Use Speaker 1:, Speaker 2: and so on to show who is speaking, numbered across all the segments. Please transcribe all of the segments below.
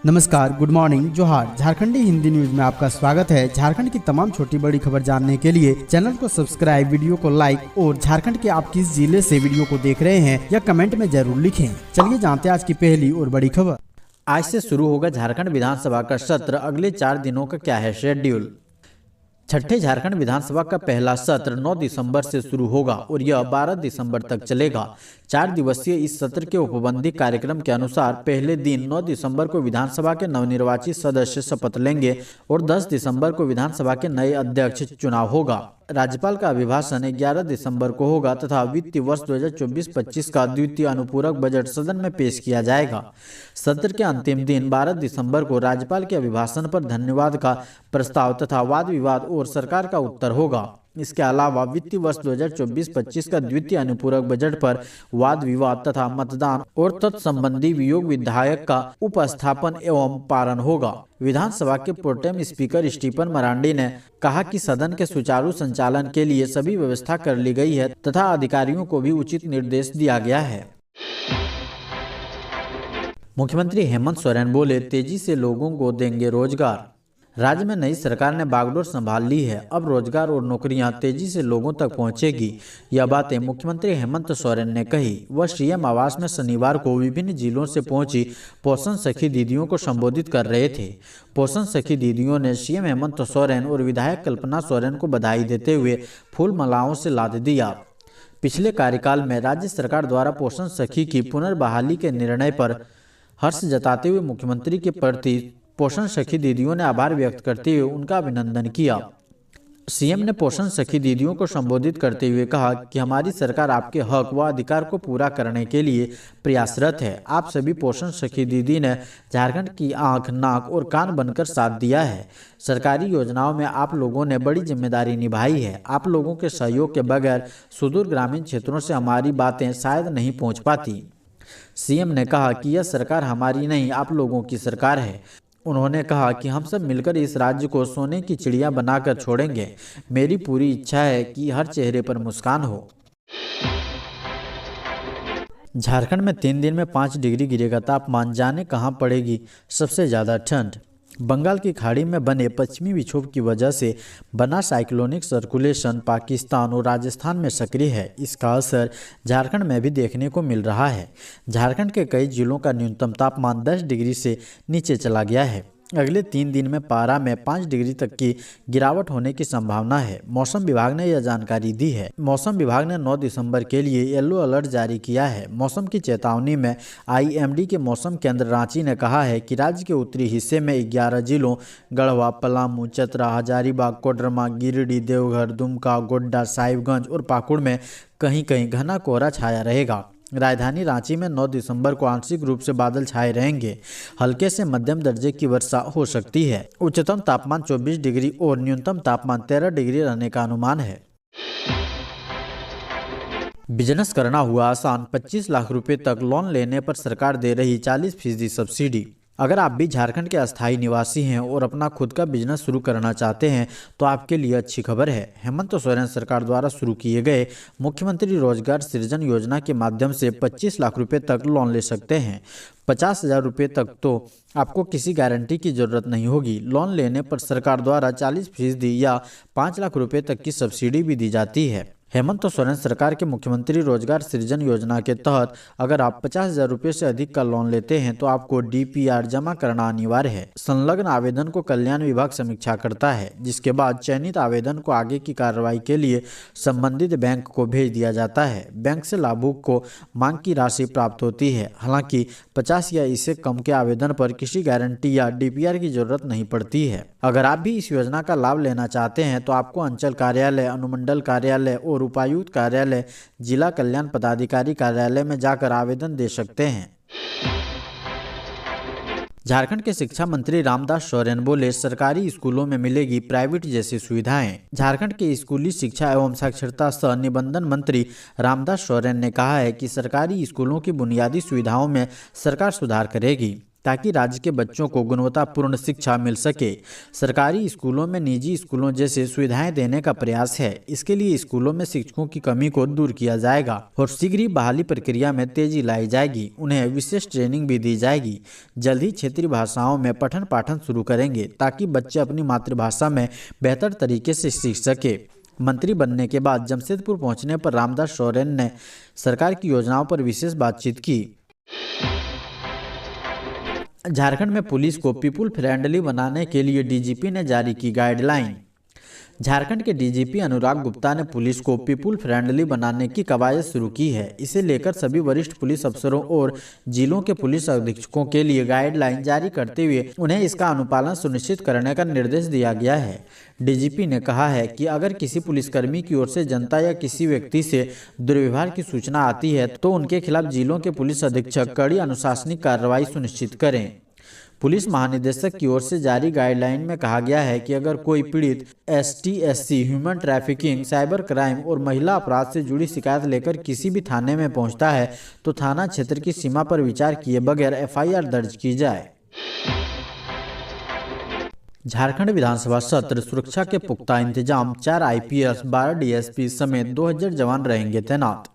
Speaker 1: नमस्कार, good morning, जोहार। झारखंडी Hindi news में आपका स्वागत है। झारखंड की तमाम छोटी बड़ी खबर जानने के लिए चैनल को सब्सक्राइब, वीडियो को लाइक और झारखंड के आप किस जिले से वीडियो को देख रहे हैं या कमेंट में जरूर लिखें। चलिए जानते हैं आज की पहली और बड़ी खबर।
Speaker 2: आज से शुरू होगा झारखंड विधानसभा का सत्र। अगले 4 दिनों का क्या है शेड्यूल। छठे झारखंड विधानसभा का पहला सत्र 9 दिसंबर से शुरू होगा और यह 12 दिसंबर तक चलेगा। 4 दिवसीय इस सत्र के औपबंधिक कार्यक्रम के अनुसार पहले दिन 9 दिसंबर को विधानसभा के नवनिर्वाचित सदस्य शपथ लेंगे और 10 दिसंबर को विधानसभा के नए अध्यक्ष चुनाव होगा। राज्यपाल का अभिभाषण 11 दिसंबर को होगा तथा वित्तीय वर्ष 2024-25 का द्वितीय अनुपूरक बजट सदन में पेश किया जाएगा। सत्र के अंतिम दिन 12 दिसंबर को राज्यपाल के अभिभाषण पर धन्यवाद का प्रस्ताव तथा वाद विवाद और सरकार का उत्तर होगा। इसके अलावा वित्तीय वर्ष 2024-25 का द्वितीय अनुपूरक बजट पर वाद विवाद तथा मतदान और तत्संबंधी वियोग विधायक का उपस्थापन एवं पारण होगा। विधानसभा के प्रोटेम स्पीकर स्टीफन मरांडी ने कहा कि सदन के सुचारू संचालन के लिए सभी व्यवस्था कर ली गई है तथा अधिकारियों को भी उचित निर्देश दिया गया है। मुख्यमंत्री हेमंत सोरेन बोले, तेजी से लोगों को देंगे रोजगार। राज्य में नई सरकार ने बागडोर संभाल ली है। अब रोजगार और नौकरियां तेजी से लोगों तक पहुंचेगी। यह बातें मुख्यमंत्री हेमंत सोरेन ने कही। वह सीएम आवास में शनिवार को विभिन्न जिलों से पहुंची पोषण सखी दीदियों को संबोधित कर रहे थे। पोषण सखी दीदियों ने सीएम हेमंत सोरेन और विधायक कल्पना सोरेन को बधाई देते हुए फूल मालाओं से लाद दिया। पिछले कार्यकाल में राज्य सरकार द्वारा पोषण सखी की पुनर्बहाली के निर्णय पर हर्ष जताते हुए मुख्यमंत्री के प्रति पोषण सखी दीदियों ने आभार व्यक्त करते हुए उनका अभिनंदन किया। सीएम ने पोषण सखी दीदियों को संबोधित करते हुए कहा कि हमारी सरकार आपके हक व अधिकार को पूरा करने के लिए प्रयासरत है। आप सभी पोषण सखी दीदी ने झारखंड की आंख, नाक और कान बनकर साथ दिया है। सरकारी योजनाओं में आप लोगों ने बड़ी जिम्मेदारी निभाई है। आप लोगों के सहयोग के बगैर सुदूर ग्रामीण क्षेत्रों से हमारी बातें शायद नहीं पहुँच पाती। सीएम ने कहा कि यह सरकार हमारी नहीं, आप लोगों की सरकार है। उन्होंने कहा कि हम सब मिलकर इस राज्य को सोने की चिड़िया बनाकर छोड़ेंगे। मेरी पूरी इच्छा है कि हर चेहरे पर मुस्कान हो। झारखंड में 3 दिन में 5 डिग्री गिरेगा तापमान। जाने कहां पड़ेगी सबसे ज्यादा ठंड। बंगाल की खाड़ी में बने पश्चिमी विक्षोभ की वजह से बना साइक्लोनिक सर्कुलेशन पाकिस्तान और राजस्थान में सक्रिय है। इसका असर झारखंड में भी देखने को मिल रहा है। झारखंड के कई जिलों का न्यूनतम तापमान 10 डिग्री से नीचे चला गया है। अगले 3 दिन में पारा में 5 डिग्री तक की गिरावट होने की संभावना है। मौसम विभाग ने यह जानकारी दी है। मौसम विभाग ने 9 दिसंबर के लिए येलो अलर्ट जारी किया है। मौसम की चेतावनी में आईएमडी के मौसम केंद्र रांची ने कहा है कि राज्य के उत्तरी हिस्से में 11 जिलों गढ़वा, पलामू, चतरा, हजारीबाग, कोडरमा, गिरिडीह, देवघर, दुमका, गोड्डा, साहिबगंज और पाकुड़ में कहीं कहीं घना कोहरा छाया रहेगा। राजधानी रांची में 9 दिसंबर को आंशिक रूप से बादल छाए रहेंगे। हल्के से मध्यम दर्जे की वर्षा हो सकती है। उच्चतम तापमान 24 डिग्री और न्यूनतम तापमान 13 डिग्री रहने का अनुमान है। बिजनेस करना हुआ आसान। 25 लाख रुपए तक लोन लेने पर सरकार दे रही 40% सब्सिडी। अगर आप भी झारखंड के अस्थायी निवासी हैं और अपना खुद का बिजनेस शुरू करना चाहते हैं तो आपके लिए अच्छी खबर है। हेमंत सोरेन सरकार द्वारा शुरू किए गए मुख्यमंत्री रोजगार सृजन योजना के माध्यम से 25 लाख रुपए तक लोन ले सकते हैं। 50,000 रुपये तक तो आपको किसी गारंटी की जरूरत नहीं होगी। लोन लेने पर सरकार द्वारा 40% या 5 लाख रुपए तक की सब्सिडी भी दी जाती है। हेमंत सोरेन सरकार के मुख्यमंत्री रोजगार सृजन योजना के तहत अगर आप 50,000 रुपये से अधिक का लोन लेते हैं तो आपको डीपीआर जमा करना अनिवार्य है। संलग्न आवेदन को कल्याण विभाग समीक्षा करता है, जिसके बाद चयनित आवेदन को आगे की कार्रवाई के लिए संबंधित बैंक को भेज दिया जाता है। बैंक से लाभुक को मांग की राशि प्राप्त होती है। हालांकि 50 या इससे कम के आवेदन पर किसी गारंटी या डीपीआर की जरूरत नहीं पड़ती है। अगर आप भी इस योजना का लाभ लेना चाहते हैं तो आपको अंचल कार्यालय, अनुमंडल कार्यालय और उपायुक्त कार्यालय, जिला कल्याण पदाधिकारी कार्यालय में जाकर आवेदन दे सकते हैं। झारखंड के शिक्षा मंत्री रामदास सोरेन बोले, सरकारी स्कूलों में मिलेगी प्राइवेट जैसी सुविधाएं। झारखंड के स्कूली शिक्षा एवं साक्षरता सह निबंधन मंत्री रामदास सोरेन ने कहा है कि सरकारी स्कूलों की बुनियादी सुविधाओं में सरकार सुधार करेगी। ताकि राज्य के बच्चों को गुणवत्तापूर्ण शिक्षा मिल सके। सरकारी स्कूलों में निजी स्कूलों जैसे सुविधाएं देने का प्रयास है। इसके लिए स्कूलों में शिक्षकों की कमी को दूर किया जाएगा और शीघ्र ही बहाली प्रक्रिया में तेजी लाई जाएगी। उन्हें विशेष ट्रेनिंग भी दी जाएगी। जल्द ही क्षेत्रीय भाषाओं में पठन पाठन शुरू करेंगे ताकि बच्चे अपनी मातृभाषा में बेहतर तरीके से सीख सके। मंत्री बनने के बाद जमशेदपुर पहुंचने पर रामदास सोरेन ने सरकार की योजनाओं पर विशेष बातचीत की। झारखंड में पुलिस को पीपुल फ्रेंडली बनाने के लिए डीजीपी ने जारी की गाइडलाइन। झारखंड के डीजीपी अनुराग गुप्ता ने पुलिस को पीपुल फ्रेंडली बनाने की कवायद शुरू की है। इसे लेकर सभी वरिष्ठ पुलिस अफसरों और जिलों के पुलिस अधीक्षकों के लिए गाइडलाइन जारी करते हुए उन्हें इसका अनुपालन सुनिश्चित करने का निर्देश दिया गया है। डीजीपी ने कहा है कि अगर किसी पुलिसकर्मी की ओर से जनता या किसी व्यक्ति से दुर्व्यवहार की सूचना आती है तो उनके खिलाफ जिलों के पुलिस अधीक्षक कड़ी अनुशासनिक कार्रवाई सुनिश्चित करें। पुलिस महानिदेशक की ओर से जारी गाइडलाइन में कहा गया है कि अगर कोई पीड़ित ST/SC, human trafficking, cyber crime और महिला अपराध से जुड़ी शिकायत लेकर किसी भी थाने में पहुंचता है तो थाना क्षेत्र की सीमा पर विचार किए बगैर FIR दर्ज की जाए। झारखंड विधानसभा सत्र सुरक्षा के पुख्ता इंतजाम, 4 IPS, 12 DSP समेत 2000 जवान रहेंगे तैनात।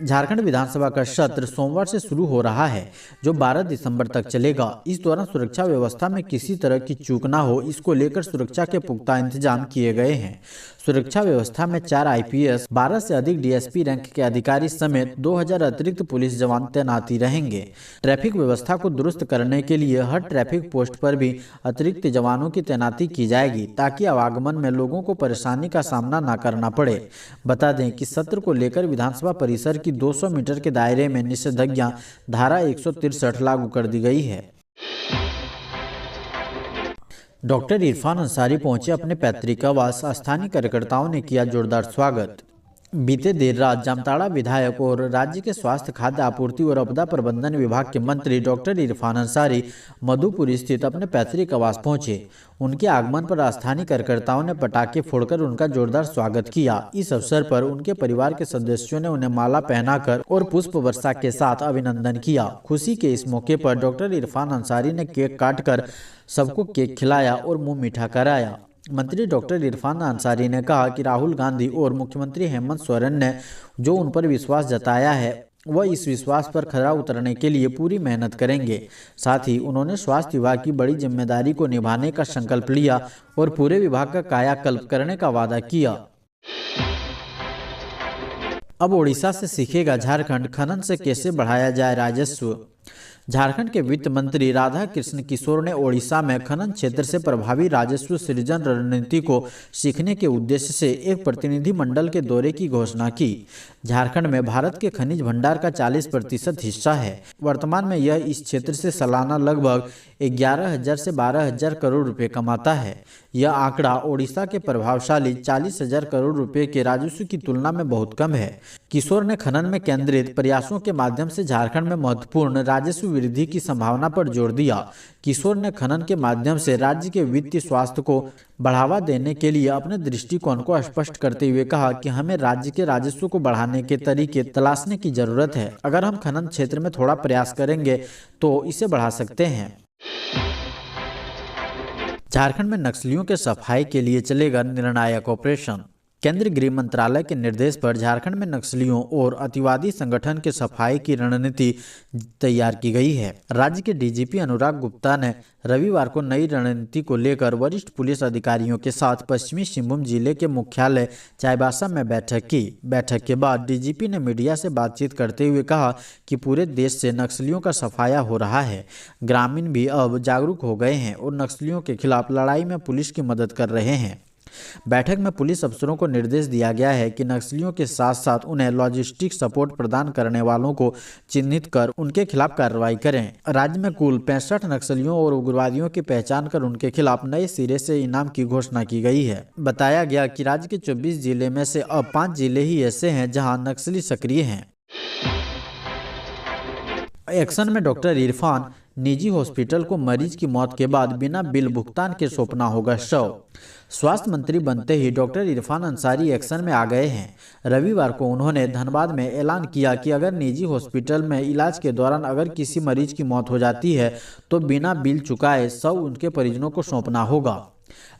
Speaker 2: झारखंड विधानसभा का सत्र सोमवार से शुरू हो रहा है जो 12 दिसंबर तक चलेगा। इस दौरान सुरक्षा व्यवस्था में किसी तरह की चूक ना हो, इसको लेकर सुरक्षा के पुख्ता इंतजाम किए गए हैं। सुरक्षा व्यवस्था में 4 IPS, 12 से अधिक DSP रैंक के अधिकारी समेत 2000 अतिरिक्त पुलिस जवान तैनाती रहेंगे। ट्रैफिक व्यवस्था को दुरुस्त करने के लिए हर ट्रैफिक पोस्ट पर भी अतिरिक्त जवानों की तैनाती की जाएगी ताकि आवागमन में लोगों को परेशानी का सामना न करना पड़े। बता दें कि सत्र को लेकर विधानसभा परिसर की 200 मीटर के दायरे में निषेधाज्ञा धारा 163 लागू कर दी गई है। डॉक्टर इरफान अंसारी पहुंचे अपने पैतृक आवास। स्थानीय कार्यकर्ताओं ने किया जोरदार स्वागत। बीते देर रात जामताड़ा विधायक और राज्य के स्वास्थ्य, खाद्य आपूर्ति और आपदा प्रबंधन विभाग के मंत्री डॉक्टर इरफान अंसारी मधुपुर स्थित अपने पैतृक आवास पहुंचे। उनके आगमन पर स्थानीय कार्यकर्ताओं ने पटाखे फोड़कर उनका जोरदार स्वागत किया। इस अवसर पर उनके परिवार के सदस्यों ने उन्हें माला पहनाकर और पुष्प वर्षा के साथ अभिनंदन किया। खुशी के इस मौके पर डॉक्टर इरफान अंसारी ने केक काटकर सबको केक खिलाया और मुंह मीठा कराया। मंत्री डॉक्टर इरफान अंसारी ने कहा कि राहुल गांधी और मुख्यमंत्री हेमंत सोरेन ने जो उन पर विश्वास जताया है वह इस विश्वास पर खरा उतरने के लिए पूरी मेहनत करेंगे। साथ ही उन्होंने स्वास्थ्य विभाग की बड़ी जिम्मेदारी को निभाने का संकल्प लिया और पूरे विभाग का कायाकल्प करने का वादा किया। अब ओडिशा से सीखेगा झारखंड, खनन से कैसे बढ़ाया जाए राजस्व। झारखंड के वित्त मंत्री राधा कृष्ण किशोर ने ओडिशा में खनन क्षेत्र से प्रभावी राजस्व सृजन रणनीति को सीखने के उद्देश्य से एक प्रतिनिधि मंडल के दौरे की घोषणा की। झारखंड में भारत के खनिज भंडार का 40% हिस्सा है। वर्तमान में यह इस क्षेत्र से सालाना लगभग 11,000 से 12,000 करोड़ रुपए कमाता है। यह आंकड़ा ओडिशा के प्रभावशाली 40,000 करोड़ रुपए के राजस्व की तुलना में बहुत कम है। किशोर ने खनन में केंद्रित प्रयासों के माध्यम से झारखंड में महत्वपूर्ण राजस्व वृद्धि की संभावना पर जोर दिया। किशोर ने खनन के माध्यम से राज्य के वित्तीय स्वास्थ्य को बढ़ावा देने के लिए अपने दृष्टिकोण को स्पष्ट करते हुए कहा कि हमें राज्य के राजस्व को बढ़ाने के तरीके तलाशने की जरूरत है। अगर हम खनन क्षेत्र में थोड़ा प्रयास करेंगे तो इसे बढ़ा सकते हैं। झारखंड में नक्सलियों के सफाई के लिए चलेगा निर्णायक ऑपरेशन। केंद्रीय गृह मंत्रालय के निर्देश पर झारखंड में नक्सलियों और अतिवादी संगठन के सफाई की रणनीति तैयार की गई है। राज्य के डीजीपी अनुराग गुप्ता ने रविवार को नई रणनीति को लेकर वरिष्ठ पुलिस अधिकारियों के साथ पश्चिमी सिंहभूम जिले के मुख्यालय चाईबासा में बैठक की। बैठक के बाद डीजीपी ने मीडिया से बातचीत करते हुए कहा कि पूरे देश से नक्सलियों का सफाया हो रहा है। ग्रामीण भी अब जागरूक हो गए हैं और नक्सलियों के खिलाफ लड़ाई में पुलिस की मदद कर रहे हैं। बैठक में पुलिस अफसरों को निर्देश दिया गया है कि नक्सलियों के साथ साथ उन्हें लॉजिस्टिक सपोर्ट प्रदान करने वालों को चिन्हित कर उनके खिलाफ कार्रवाई करें। राज्य में कुल 65 नक्सलियों और उग्रवादियों की पहचान कर उनके खिलाफ नए सिरे से इनाम की घोषणा की गई है। बताया गया कि राज्य के 24 जिले में से अब 5 जिले ही ऐसे हैं जहां नक्सली सक्रिय हैं। एक्शन में डॉक्टर इरफान निजी हॉस्पिटल को मरीज की मौत के बाद बिना बिल भुगतान के सौंपना होगा शव। स्वास्थ्य मंत्री बनते ही डॉक्टर इरफान अंसारी एक्शन में आ गए हैं। रविवार को उन्होंने धनबाद में ऐलान किया कि अगर निजी हॉस्पिटल में इलाज के दौरान अगर किसी मरीज की मौत हो जाती है तो बिना बिल चुकाए शव उनके परिजनों को सौंपना होगा।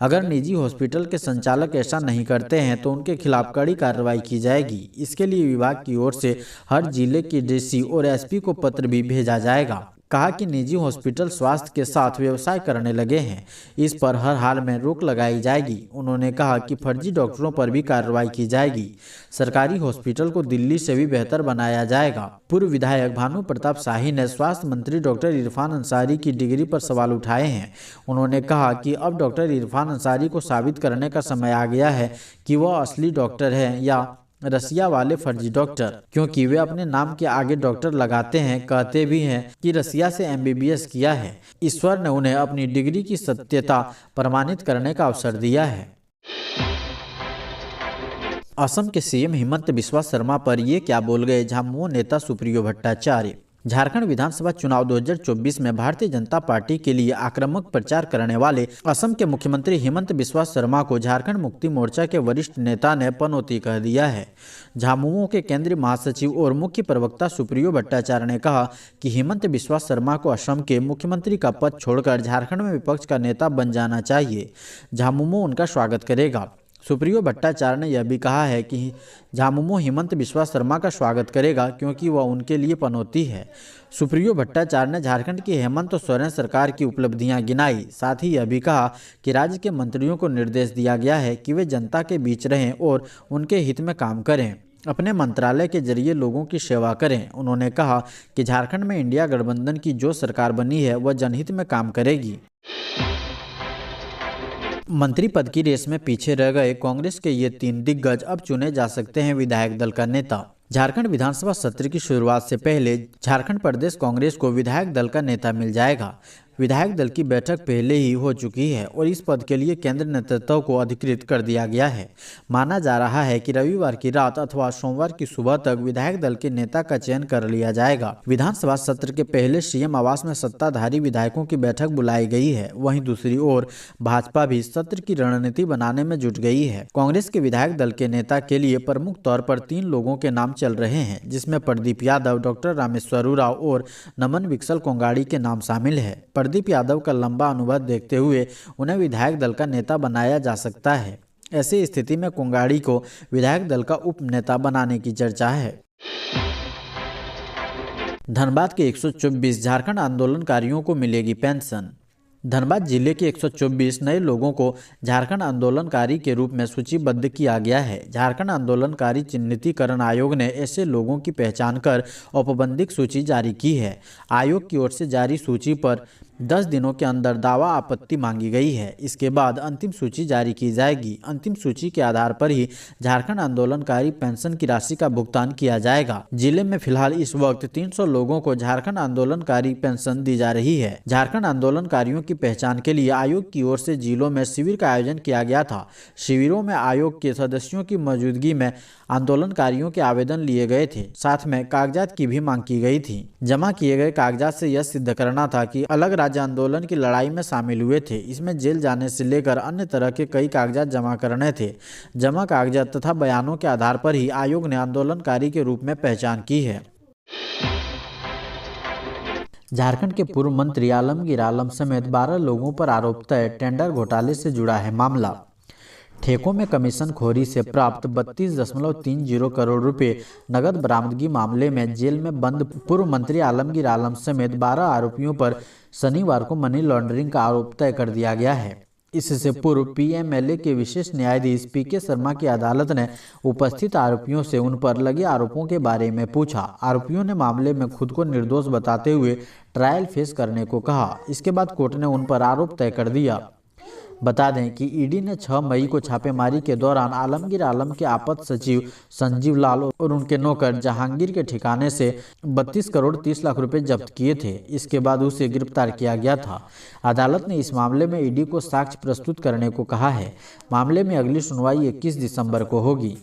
Speaker 2: अगर निजी हॉस्पिटल के संचालक ऐसा नहीं करते हैं तो उनके खिलाफ कड़ी कार्रवाई की जाएगी। इसके लिए विभाग की ओर से हर जिले के डीसी और एसपी को पत्र भी भेजा जाएगा। कहा कि निजी हॉस्पिटल स्वास्थ्य के साथ व्यवसाय करने लगे हैं, इस पर हर हाल में रोक लगाई जाएगी। उन्होंने कहा कि फर्जी डॉक्टरों पर भी कार्रवाई की जाएगी। सरकारी हॉस्पिटल को दिल्ली से भी बेहतर बनाया जाएगा। पूर्व विधायक भानु प्रताप शाही ने स्वास्थ्य मंत्री डॉक्टर इरफान अंसारी की डिग्री पर सवाल उठाए हैं। उन्होंने कहा कि अब डॉक्टर इरफान अंसारी को साबित करने का समय आ गया है कि वह असली डॉक्टर है या रसिया वाले फर्जी डॉक्टर, क्योंकि वे अपने नाम के आगे डॉक्टर लगाते हैं, कहते भी हैं कि रसिया से MBBS किया है। ईश्वर ने उन्हें अपनी डिग्री की सत्यता प्रमाणित करने का अवसर दिया है। असम के सीएम हिमंत बिस्वा शर्मा पर ये क्या बोल गए झामुमो नेता सुप्रियो भट्टाचार्य। झारखंड विधानसभा चुनाव 2024 में भारतीय जनता पार्टी के लिए आक्रामक प्रचार करने वाले असम के मुख्यमंत्री हिमंत बिस्वा शर्मा को झारखंड मुक्ति मोर्चा के वरिष्ठ नेता ने पनौती कह दिया है। झामुमो के केंद्रीय महासचिव और मुख्य प्रवक्ता सुप्रियो भट्टाचार्य ने कहा कि हिमंत बिस्वा शर्मा को असम के मुख्यमंत्री का पद छोड़कर झारखंड में विपक्ष का नेता बन जाना चाहिए। झामुमो उनका स्वागत करेगा। सुप्रियो भट्टाचार्य ने यह भी कहा है कि झामुमो हिमंत बिस्वा शर्मा का स्वागत करेगा क्योंकि वह उनके लिए पनौती है। सुप्रियो भट्टाचार्य ने झारखंड की हेमंत सोरेन सरकार की उपलब्धियां गिनाई। साथ ही यह भी कहा कि राज्य के मंत्रियों को निर्देश दिया गया है कि वे जनता के बीच रहें और उनके हित में काम करें, अपने मंत्रालय के जरिए लोगों की सेवा करें। उन्होंने कहा कि झारखंड में इंडिया गठबंधन की जो सरकार बनी है वह जनहित में काम करेगी। मंत्री पद की रेस में पीछे रह गए कांग्रेस के ये 3 दिग्गज अब चुने जा सकते हैं विधायक दल का नेता। झारखंड विधानसभा सत्र की शुरुआत से पहले झारखंड प्रदेश कांग्रेस को विधायक दल का नेता मिल जाएगा। विधायक दल की बैठक पहले ही हो चुकी है और इस पद के लिए केंद्र नेतृत्व को अधिकृत कर दिया गया है। माना जा रहा है कि रविवार की रात अथवा सोमवार की सुबह तक विधायक दल के नेता का चयन कर लिया जाएगा। विधानसभा सत्र के पहले सीएम आवास में सत्ताधारी विधायकों की बैठक बुलाई गई है। वहीं दूसरी ओर भाजपा भी सत्र की रणनीति बनाने में जुट गई है। कांग्रेस के विधायक दल के नेता के लिए प्रमुख तौर पर 3 लोगों के नाम चल रहे हैं, जिसमें प्रदीप यादव, डॉक्टर रामेश्वर उरांव और नमन विकसल कोंगाड़ी के नाम शामिल है। प्रदीप यादव का लंबा अनुभव देखते हुए उन्हें विधायक दल का नेता बनाया जा सकता है। ऐसी स्थिति में कोंगाड़ी को विधायक दल का उप नेता बनाने की चर्चा है। धनबाद के 124 झारखंड आंदोलनकारियों को मिलेगी पेंशन। धनबाद जिले के 124 नए लोगों को झारखंड आंदोलनकारी के रूप में सूचीबद्ध किया गया है। झारखंड आंदोलनकारी चिन्हितीकरण आयोग ने ऐसे लोगों की पहचान कर औपबंधिक सूची जारी की है। आयोग की ओर से जारी सूची पर 10 दिनों के अंदर दावा आपत्ति मांगी गई है। इसके बाद अंतिम सूची जारी की जाएगी। अंतिम सूची के आधार पर ही झारखंड आंदोलनकारी पेंशन की राशि का भुगतान किया जाएगा। जिले में फिलहाल इस वक्त 300 लोगों को झारखंड आंदोलनकारी पेंशन दी जा रही है। झारखंड आंदोलनकारियों की पहचान के लिए आयोग की ओर से जिलों में शिविर का आयोजन किया गया था। शिविरों में आयोग के सदस्यों की मौजूदगी में आंदोलनकारियों के आवेदन लिए गए थे। साथ में कागजात की भी मांग की गई थी। जमा किए गए कागजात से यह सिद्ध करना था कि अलग राज्य आंदोलन की लड़ाई में शामिल हुए थे। इसमें जेल जाने से लेकर अन्य तरह के कई कागजात जमा करने थे। जमा कागजात तथा बयानों के आधार पर ही आयोग ने आंदोलनकारी के रूप में पहचान की है। झारखंड के पूर्व मंत्री आलमगीर आलम समेत 12 लोगों पर आरोप तय। टेंडर घोटाले से जुड़ा है मामला। ठेकों में कमीशन खोरी से प्राप्त 32.30 करोड़ रुपए नगद बरामदगी मामले में जेल में बंद पूर्व मंत्री आलमगीर आलम समेत 12 आरोपियों पर शनिवार को मनी लॉन्ड्रिंग का आरोप तय कर दिया गया है। इससे पूर्व पीएमएलए के विशेष न्यायाधीश पीके शर्मा की अदालत ने उपस्थित आरोपियों से उन पर लगे आरोपों के बारे में पूछा। आरोपियों ने मामले में खुद को निर्दोष बताते हुए ट्रायल फेस करने को कहा। इसके बाद कोर्ट ने उन पर आरोप तय कर दिया। बता दें कि ईडी ने 6 मई को छापेमारी के दौरान आलमगीर आलम के आपात सचिव संजीव लाल और उनके नौकर जहांगीर के ठिकाने से 32 करोड़ 30 लाख रुपए जब्त किए थे। इसके बाद उसे गिरफ्तार किया गया था। अदालत ने इस मामले में ईडी को साक्ष्य प्रस्तुत करने को कहा है। मामले में अगली सुनवाई 21 दिसंबर को होगी।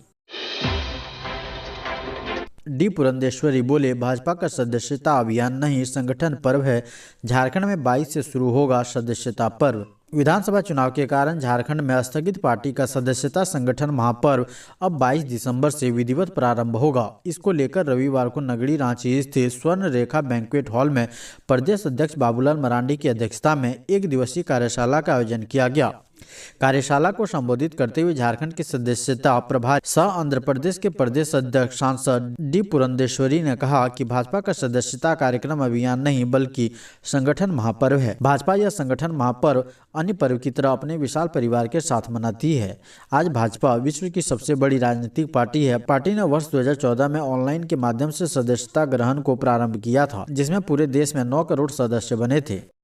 Speaker 2: डी पुरंदेश्वरी बोले, भाजपा का सदस्यता अभियान नहीं, संगठन पर्व है। झारखंड में 22 से शुरू होगा सदस्यता पर्व। विधानसभा चुनाव के कारण झारखंड में स्थगित पार्टी का सदस्यता संगठन महापर्व अब 22 दिसंबर से विधिवत प्रारंभ होगा। इसको लेकर रविवार को नगरी रांची स्थित स्वर्ण रेखा बैंक्वेट हॉल में प्रदेश अध्यक्ष बाबूलाल मरांडी की अध्यक्षता में एक दिवसीय कार्यशाला का आयोजन किया गया। कार्यशाला को संबोधित करते हुए झारखंड के सदस्यता प्रभारी सह आंध्र प्रदेश के प्रदेश अध्यक्ष सांसद डी पुरंदेश्वरी ने कहा कि भाजपा का सदस्यता कार्यक्रम अभियान नहीं बल्कि संगठन महापर्व है। भाजपा यह संगठन महापर्व अन्य पर्व की तरह अपने विशाल परिवार के साथ मनाती है। आज भाजपा विश्व की सबसे बड़ी राजनीतिक पार्टी है। पार्टी ने वर्ष 2014 में ऑनलाइन के माध्यम से सदस्यता ग्रहण को प्रारंभ किया था, जिसमें पूरे देश में 9 करोड़ सदस्य बने थे।